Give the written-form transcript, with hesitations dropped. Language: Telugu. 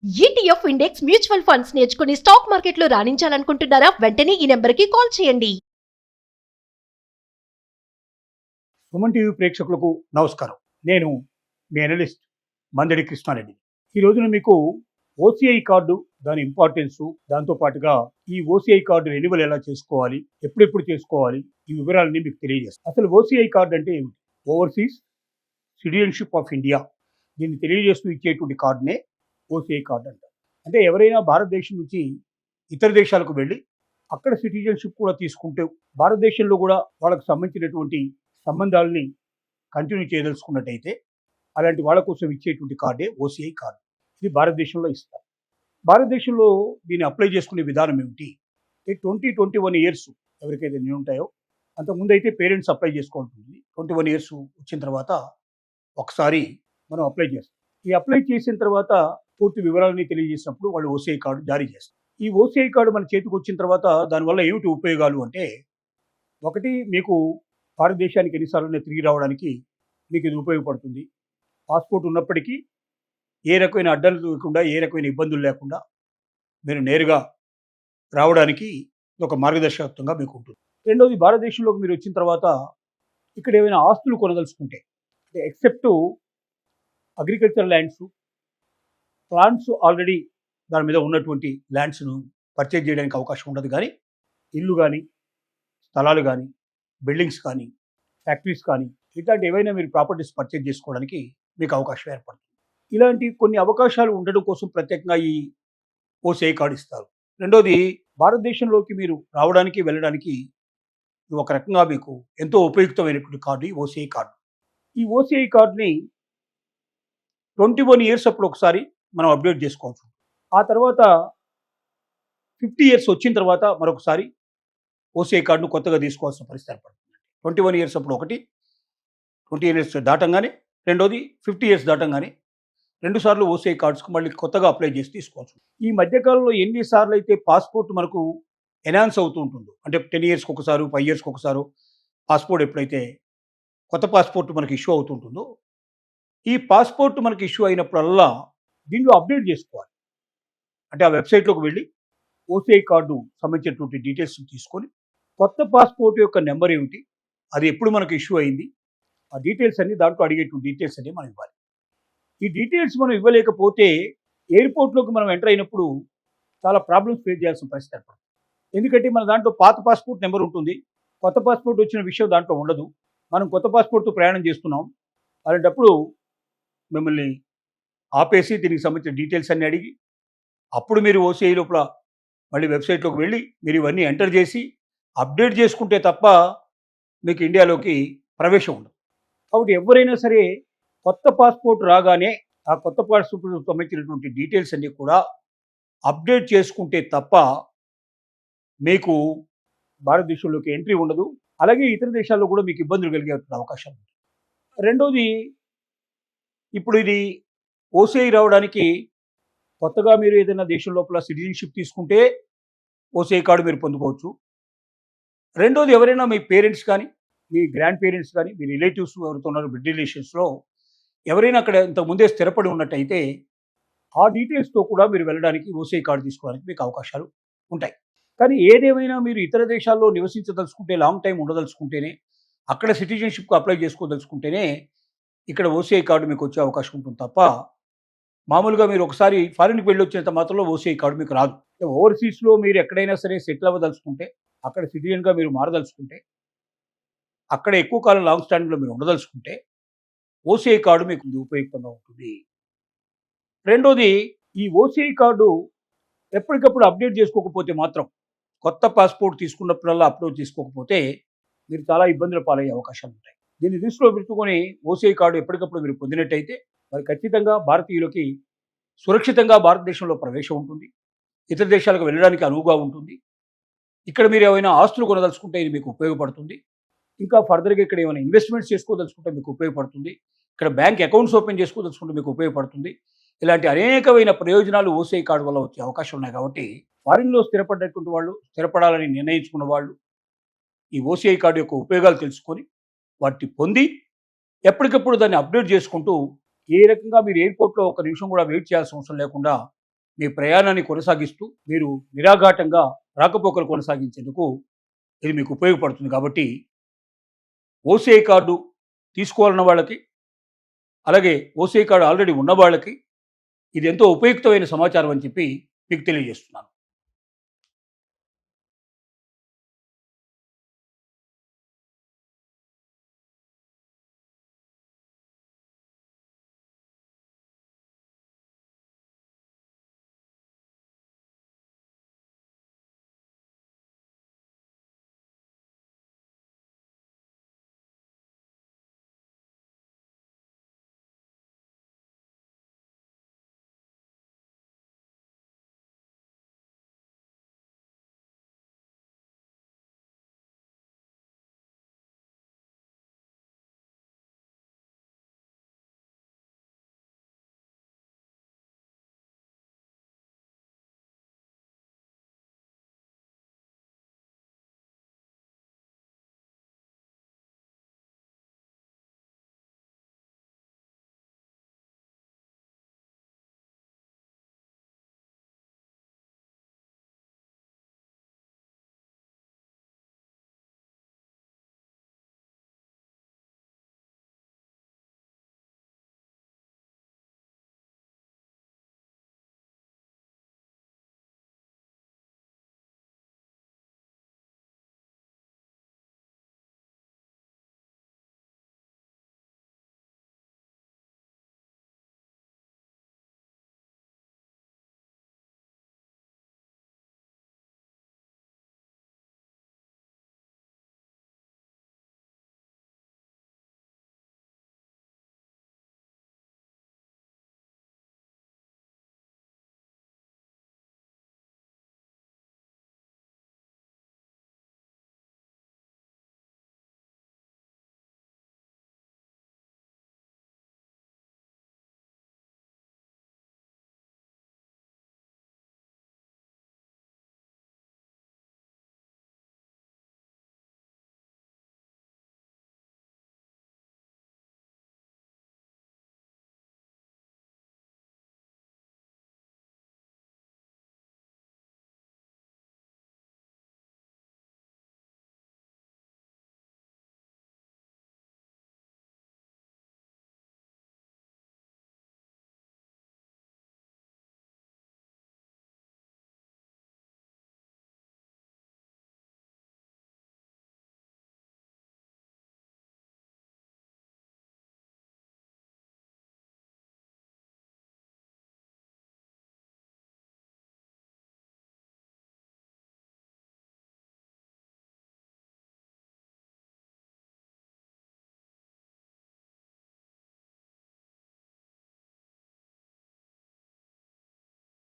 ఈటీఎఫ్ ఇండెక్స్ మ్యూచువల్ ఫండ్స్ నేర్చుకుని స్టాక్ మార్కెట్లో రాణించాలనుకుంటున్నారా? వెంటనే ఈ నెంబర్కి కాల్ చేయండి. సుమన్ టీవీ ప్రేక్షకులకు నమస్కారం. నేను మీ అనలిస్ట్ మందడి కృష్ణారెడ్డి. ఈ రోజున మీకు ఓసీఐ కార్డు, దాని ఇంపార్టెన్స్, దాంతో పాటుగా ఈ ఓసీఐ కార్డు రెన్యువల్ ఎలా చేసుకోవాలి, ఎప్పుడెప్పుడు చేసుకోవాలి, ఈ వివరాలన్నీ మీకు తెలియజేస్తాను. అసలు ఓసీఐ కార్డు అంటే ఏమిటి? ఓవర్సీస్ సిటిజన్షిప్ ఆఫ్ ఇండియా, దీన్ని తెలియజేస్తూ ఇచ్చేటువంటి కార్డునే ఓసీఐ కార్డు అంటారు. అంటే ఎవరైనా భారతదేశం నుంచి ఇతర దేశాలకు వెళ్ళి అక్కడ సిటిజన్షిప్ కూడా తీసుకుంటే భారతదేశంలో కూడా వాళ్ళకు సంబంధించినటువంటి సంబంధాలని కంటిన్యూ చేయదలుచుకున్నట్టయితే అలాంటి వాళ్ళ కోసం ఇచ్చేటువంటి కార్డే ఓసీఐ కార్డు. ఇది భారతదేశంలో ఇస్తారు. భారతదేశంలో దీన్ని అప్లై చేసుకునే విధానం ఏమిటి? 21 ఇయర్స్ ఎవరికైతే నేను ఉంటాయో, అంతకుముందు అయితే పేరెంట్స్ అప్లై చేసుకోవాల్సింది. 21 ఇయర్స్ వచ్చిన తర్వాత ఒకసారి మనం అప్లై చేస్తాం. ఈ అప్లై చేసిన తర్వాత పూర్తి వివరాలని తెలియజేసినప్పుడు వాళ్ళు ఓసీఐ కార్డు జారీ చేస్తారు. ఈ ఓసీఐ కార్డు మన చేతికి వచ్చిన తర్వాత దానివల్ల ఏమిటి ఉపయోగాలు అంటే, ఒకటి, మీకు భారతదేశానికి ఎన్నిసార్లు తిరిగి రావడానికి మీకు ఇది ఉపయోగపడుతుంది. పాస్పోర్ట్ ఉన్నప్పటికీ ఏ రకమైన అడ్డాలు లేకుండా, ఏ రకమైన ఇబ్బందులు లేకుండా మీరు నేరుగా రావడానికి ఒక మార్గదర్శకత్వంగా మీకు ఉంటుంది. రెండవది, భారతదేశంలోకి మీరు వచ్చిన తర్వాత ఇక్కడ ఏమైనా ఆస్తులు కొనదలుచుకుంటే, except agriculture lands, plants already దాని మీద ఉన్నటువంటి ల్యాండ్స్ను పర్చేజ్ చేయడానికి అవకాశం ఉండదు. కానీ ఇల్లు కానీ, స్థలాలు కానీ, బిల్డింగ్స్ కానీ, ఫ్యాక్టరీస్ కానీ, ఇట్లాంటి ఏవైనా మీరు ప్రాపర్టీస్ పర్చేజ్ చేసుకోవడానికి మీకు అవకాశం ఏర్పడుతుంది. ఇలాంటి కొన్ని అవకాశాలు ఉండడం కోసం ప్రత్యేకంగా ఈ ఓసీఐ కార్డు ఇస్తారు. రెండోది, భారతదేశంలోకి మీరు రావడానికి వెళ్ళడానికి ఇది ఒక రకంగా మీకు ఎంతో ఉపయుక్తమైనటువంటి కార్డు ఈ ఓసీఐ కార్డు. ఈ ఓసీఐ కార్డుని 21 ఇయర్స్ అప్పుడు ఒకసారి మనం అప్డేట్ చేసుకోవచ్చు. ఆ తర్వాత 50 ఇయర్స్ వచ్చిన తర్వాత మరొకసారి ఓసీఐ కార్డును కొత్తగా తీసుకోవాల్సిన పరిస్థితి ఏర్పడుతుంది. 21 ఇయర్స్ అప్పుడు ఒకటి, 20 ఇయర్స్ దాటంగానే రెండోది, 50 ఇయర్స్ దాటంగానే 2 సార్లు ఓసీఐ కార్డ్స్కి మళ్ళీ కొత్తగా అప్లై చేసి తీసుకోవచ్చు. ఈ మధ్యకాలంలో ఎన్నిసార్లు అయితే పాస్పోర్ట్ మనకు ఎన్హాన్స్ అవుతూ ఉంటుందో, అంటే 10 ఇయర్స్కి ఒకసారి, 5 ఇయర్స్కి ఒకసారి పాస్పోర్ట్ ఎప్పుడైతే కొత్త పాస్పోర్ట్ మనకి ఇష్యూ అవుతుంటుందో, ఈ పాస్పోర్ట్ మనకి ఇష్యూ అయినప్పుడల్లా దీనిలో అప్డేట్ చేసుకోవాలి. అంటే ఆ వెబ్సైట్లోకి వెళ్ళి ఓసీఐ కార్డు సంబంధించినటువంటి డీటెయిల్స్ తీసుకొని కొత్త పాస్పోర్ట్ యొక్క నెంబర్ ఏమిటి, అది ఎప్పుడు మనకు ఇష్యూ అయింది, ఆ డీటెయిల్స్ అన్ని దాంట్లో అడిగేటువంటి డీటెయిల్స్ అన్ని మనం ఇవ్వాలి. ఈ డీటెయిల్స్ మనం ఇవ్వలేకపోతే ఎయిర్పోర్ట్లోకి మనం ఎంటర్ అయినప్పుడు చాలా ప్రాబ్లమ్స్ ఫేస్ చేయాల్సిన పరిస్థితి ఏర్పడుతుంది. ఎందుకంటే మన దాంట్లో పాత పాస్పోర్ట్ నెంబర్ ఉంటుంది, కొత్త పాస్పోర్ట్ వచ్చిన విషయం దాంట్లో ఉండదు. మనం కొత్త పాస్పోర్ట్తో ప్రయాణం చేస్తున్నాం, అలాంటప్పుడు మిమ్మల్ని ఆపేసి దీనికి సంబంధించిన డీటెయిల్స్ అన్ని అడిగి అప్పుడు మీరు ఓసీఐ లోపల మళ్ళీ వెబ్సైట్లోకి వెళ్ళి మీరు ఇవన్నీ ఎంటర్ చేసి అప్డేట్ చేసుకుంటే తప్ప మీకు ఇండియాలోకి ప్రవేశం ఉండదు. కాబట్టి ఎవరైనా సరే కొత్త పాస్పోర్ట్ రాగానే ఆ కొత్త పాస్పోర్ట్ సంబంధించినటువంటి డీటెయిల్స్ అన్నీ కూడా అప్డేట్ చేసుకుంటే తప్ప మీకు భారతదేశంలోకి ఎంట్రీ ఉండదు. అలాగే ఇతర దేశాల్లో కూడా మీకు ఇబ్బందులు కలిగే అవకాశం ఉంది. రెండోది, ఇప్పుడు ఇది ఓసీఐ రావడానికి కొత్తగా మీరు ఏదైనా దేశం లోపల సిటిజన్షిప్ తీసుకుంటే ఓసీఐ కార్డు మీరు పొందుకోవచ్చు. రెండోది, ఎవరైనా మీ పేరెంట్స్ కానీ, మీ గ్రాండ్ పేరెంట్స్ కానీ, మీ రిలేటివ్స్ ఎవరితో ఉన్నారో బ్లడ్ రిలేషన్స్లో ఎవరైనా అక్కడ ఇంతకుముందే స్థిరపడి ఉన్నట్టయితే ఆ డీటెయిల్స్తో కూడా మీరు వెళ్ళడానికి ఓసీఐ కార్డు తీసుకోవడానికి మీకు అవకాశాలు ఉంటాయి. కానీ ఏదేమైనా మీరు ఇతర దేశాల్లో నివసించదలుచుకుంటే, లాంగ్ టైం ఉండదలుచుకుంటేనే, అక్కడ సిటిజన్షిప్కి అప్లై చేసుకోదలుచుకుంటేనే ఇక్కడ ఓసీఐ కార్డు మీకు వచ్చే అవకాశం ఉంటుంది తప్ప మామూలుగా మీరు ఒకసారి ఫారిన్కి వెళ్ళి వచ్చినంత మాత్రంలో ఓసీఐ కార్డు మీకు రాదు. ఓవర్సీస్లో మీరు ఎక్కడైనా సరే సెటిల్ అవ్వదలుచుకుంటే, అక్కడ సిటిజన్గా మీరు మారదలుచుకుంటే, అక్కడ ఎక్కువ కాలం లాంగ్ స్టాండింగ్లో మీరు ఉండదలుచుకుంటే ఓసీఐ కార్డు మీకు ఉపయుక్తంగా ఉంటుంది. రెండోది, ఈ ఓసీఐ కార్డు ఎప్పటికప్పుడు అప్డేట్ చేసుకోకపోతే మాత్రం, కొత్త పాస్పోర్ట్ తీసుకున్నప్పుడల్లా అప్లోడ్ చేసుకోకపోతే మీరు చాలా ఇబ్బందుల పాలయ్యే అవకాశాలు ఉంటాయి. దీన్ని దృష్టిలో పెట్టుకొని ఓసీఐ కార్డు ఎప్పటికప్పుడు మీరు పొందినట్టయితే మరి ఖచ్చితంగా భారతీయులకి సురక్షితంగా భారతదేశంలో ప్రవేశం ఉంటుంది, ఇతర దేశాలకు వెళ్ళడానికి అనువుగా ఉంటుంది. ఇక్కడ మీరు ఏమైనా ఆస్తులు కొనదలుచుకుంటే ఇది మీకు ఉపయోగపడుతుంది. ఇంకా ఫర్దర్గా ఇక్కడ ఏమైనా ఇన్వెస్ట్మెంట్స్ చేసుకోదలుచుకుంటే మీకు ఉపయోగపడుతుంది. ఇక్కడ బ్యాంక్ అకౌంట్స్ ఓపెన్ చేసుకోదలుచుకుంటే మీకు ఉపయోగపడుతుంది. ఇలాంటి అనేకమైన ప్రయోజనాలు ఓసీఐ కార్డు వల్ల వచ్చే అవకాశం ఉన్నాయి. కాబట్టి ఫారిన్లో స్థిరపడ్డటువంటి వాళ్ళు, స్థిరపడాలని నిర్ణయించుకున్న వాళ్ళు ఈ ఓసీఐ కార్డు యొక్క ఉపయోగాలు తెలుసుకొని వాటిని పొంది ఎప్పటికప్పుడు దాన్ని అప్డేట్ చేసుకుంటూ ఏ రకంగా మీరు ఎయిర్పోర్ట్లో ఒక నిమిషం కూడా వెయిట్ చేయాల్సిన అవసరం లేకుండా మీ ప్రయాణాన్ని కొనసాగిస్తూ మీరు నిరాఘాటంగా రాకపోకలు కొనసాగించేందుకు ఇది మీకు ఉపయోగపడుతుంది. కాబట్టి ఓసీఐ కార్డు తీసుకోవాలన్న వాళ్ళకి, అలాగే ఓసీఐ కార్డు ఆల్రెడీ ఉన్న వాళ్ళకి ఇది ఎంతో ఉపయుక్తమైన సమాచారం అని చెప్పి మీకు తెలియజేస్తున్నాను.